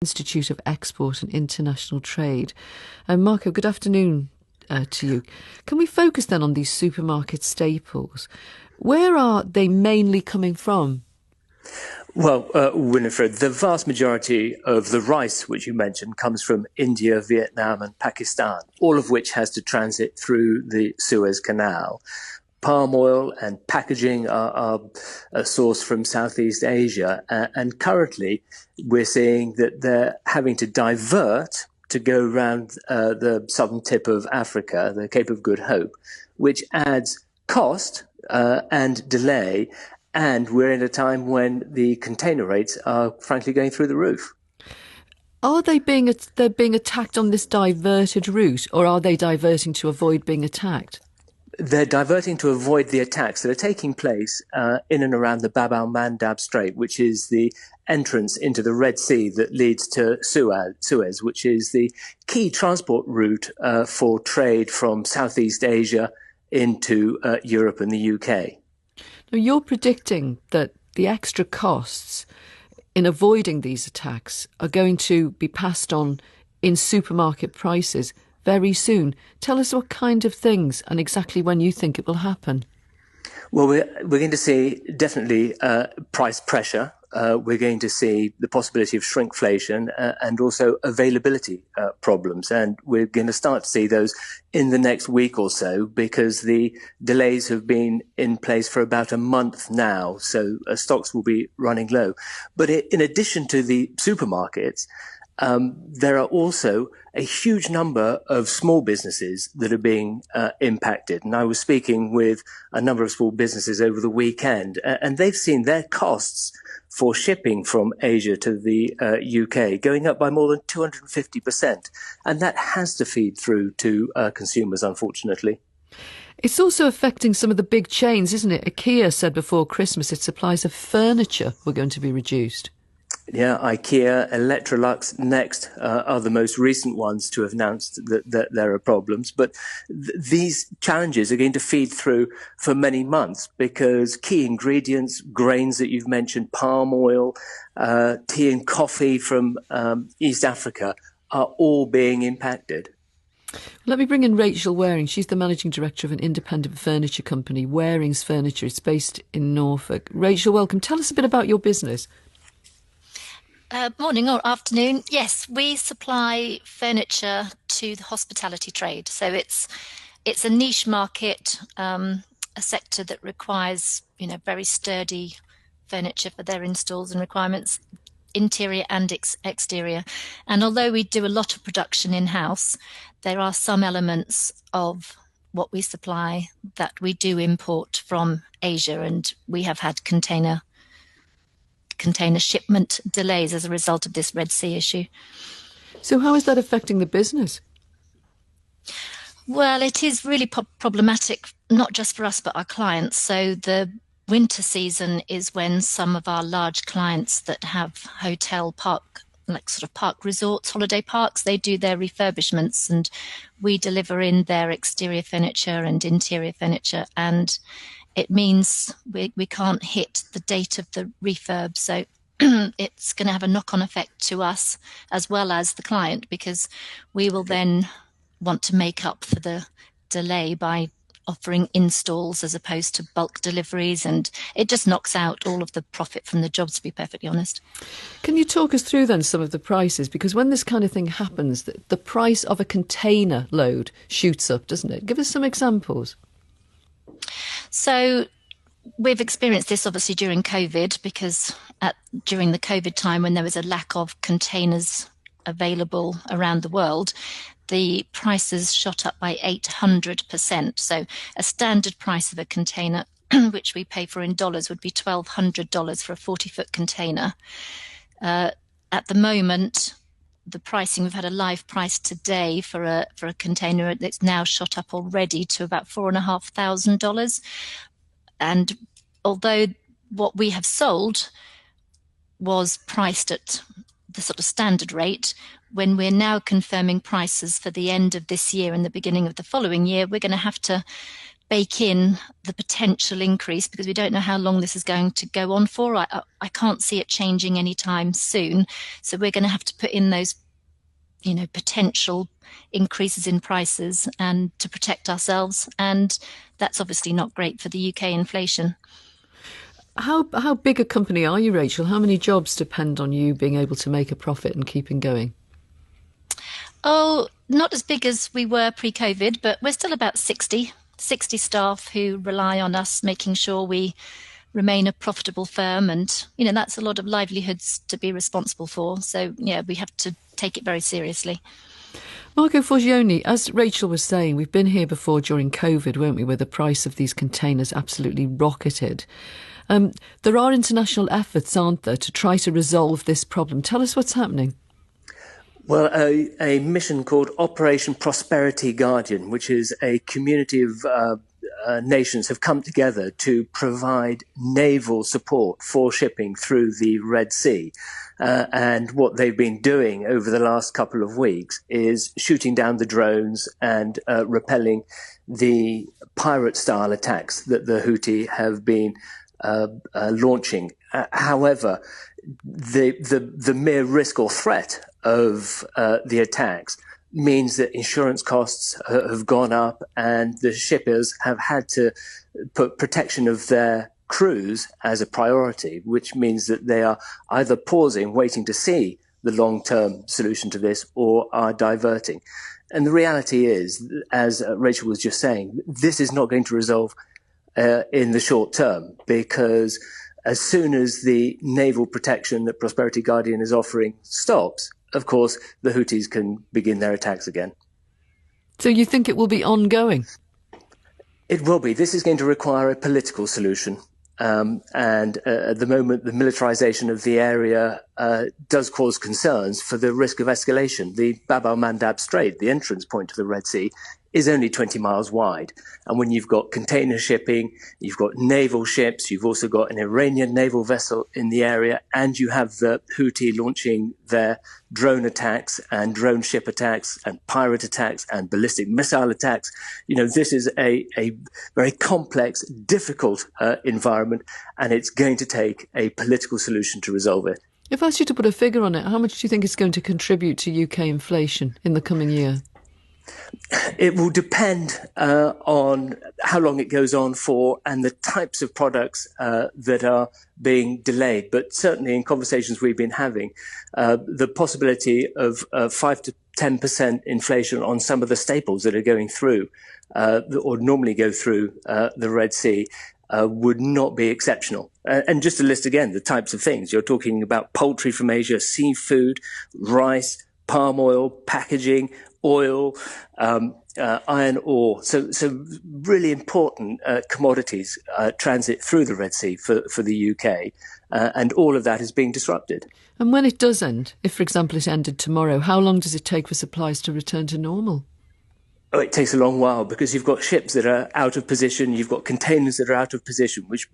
Institute of Export and International Trade. Marco, good afternoon to you. Can we focus then on these supermarket staples? Where are they mainly coming from? Well, Winifred, the vast majority of the rice, which you mentioned, comes from India, Vietnam and Pakistan, all of which has to transit through the Suez Canal. Palm oil and packaging are sourced from Southeast Asia. And currently, we're seeing that they're having to divert to go around the southern tip of Africa, the Cape of Good Hope, which adds cost and delay. And we're in a time when the container rates are frankly going through the roof. Are they being attacked on this diverted route, or are they diverting to avoid being attacked? They're diverting to avoid the attacks that are taking place in and around the Bab al-Mandab Strait, which is the entrance into the Red Sea that leads to Suez, which is the key transport route for trade from Southeast Asia into Europe and the UK. Now, you're predicting that the extra costs in avoiding these attacks are going to be passed on in supermarket prices very soon. Tell us what kind of things and exactly when you think it will happen. Well, we're going to see definitely price pressure. We're going to see the possibility of shrinkflation and also availability problems. And we're going to start to see those in the next week or so because the delays have been in place for about a month now. So stocks will be running low. But in addition to the supermarkets, there are also a huge number of small businesses that are being impacted. And I was speaking with a number of small businesses over the weekend, and they've seen their costs for shipping from Asia to the UK going up by more than 250%. And that has to feed through to consumers, unfortunately. It's also affecting some of the big chains, isn't it? IKEA said before Christmas its supplies of furniture were going to be reduced. Yeah, IKEA, Electrolux, Next are the most recent ones to have announced that there are problems. But these challenges are going to feed through for many months because key ingredients, grains that you've mentioned, palm oil, tea and coffee from East Africa are all being impacted. Let me bring in Rachel Waring. She's the managing director of an independent furniture company, Waring's Furniture. It's based in Norfolk. Rachel, welcome. Tell us a bit about your business. Morning or afternoon. Yes, we supply furniture to the hospitality trade. So it's a niche market, a sector that requires, very sturdy furniture for their installs and requirements, interior and exterior. And although we do a lot of production in-house, there are some elements of what we supply that we do import from Asia, and we have had container shipment delays as a result of this Red Sea issue. So how is that affecting the business? Well, it is really problematic, not just for us, but our clients. So the winter season is when some of our large clients that have hotel park, like sort of park resorts, holiday parks, they do their refurbishments and we deliver in their exterior furniture and interior furniture. And it means we can't hit the date of the refurb. So it's going to have a knock-on effect to us as well as the client because we will then want to make up for the delay by offering installs as opposed to bulk deliveries. And it just knocks out all of the profit from the jobs, to be perfectly honest. Can you talk us through then some of the prices? Because when this kind of thing happens, the price of a container load shoots up, doesn't it? Give us some examples. So we've experienced this obviously during COVID because during the COVID time when there was a lack of containers available around the world, the prices shot up by 800%. So a standard price of a container, which we pay for in dollars, would be $1,200 for a 40-foot container. At the moment, the pricing, we've had a live price today for a container that's now shot up already to about $4,500. And although what we have sold was priced at the sort of standard rate, when we're now confirming prices for the end of this year and the beginning of the following year, we're going to have to bake in the potential increase because we don't know how long this is going to go on for. I can't see it changing anytime soon. So we're going to have to put in those, potential increases in prices and to protect ourselves. And that's obviously not great for the UK inflation. How big a company are you, Rachel? How many jobs depend on you being able to make a profit and keeping going? Oh, not as big as we were pre-COVID, but we're still about 60 staff who rely on us making sure we remain a profitable firm. And, that's a lot of livelihoods to be responsible for. So, yeah, we have to take it very seriously. Marco Forgione, as Rachel was saying, we've been here before during COVID, weren't we, where the price of these containers absolutely rocketed. There are international efforts, aren't there, to try to resolve this problem. Tell us what's happening. Well, a mission called Operation Prosperity Guardian, which is a community of nations have come together to provide naval support for shipping through the Red Sea. And what they've been doing over the last couple of weeks is shooting down the drones and repelling the pirate-style attacks that the Houthi have been launching. However, the mere risk or threat of the attacks means that insurance costs have gone up and the shippers have had to put protection of their crews as a priority, which means that they are either pausing, waiting to see the long-term solution to this, or are diverting. And the reality is, as Rachel was just saying, this is not going to resolve in the short term, because as soon as the naval protection that Prosperity Guardian is offering stops, of course, the Houthis can begin their attacks again. So you think it will be ongoing? It will be. This is going to require a political solution. And at the moment, the militarization of the area does cause concerns for the risk of escalation. The Bab el-Mandab Strait, the entrance point to the Red Sea, is only 20 miles wide. And when you've got container shipping, you've got naval ships, you've also got an Iranian naval vessel in the area, and you have the Houthi launching their drone attacks and drone ship attacks and pirate attacks and ballistic missile attacks. This is a very complex, difficult environment, and it's going to take a political solution to resolve it. If I asked you to put a figure on it, how much do you think it's going to contribute to UK inflation in the coming year? It will depend on how long it goes on for and the types of products that are being delayed. But certainly in conversations we've been having, the possibility of 5 to 10% inflation on some of the staples that are going through or normally go through the Red Sea would not be exceptional. And just to list again the types of things, you're talking about poultry from Asia, seafood, rice, palm oil, packaging, oil, iron ore. So really important commodities transit through the Red Sea for the UK. And all of that is being disrupted. And when it does end, if, for example, it ended tomorrow, how long does it take for supplies to return to normal? Oh, it takes a long while because you've got ships that are out of position. You've got containers that are out of position, which,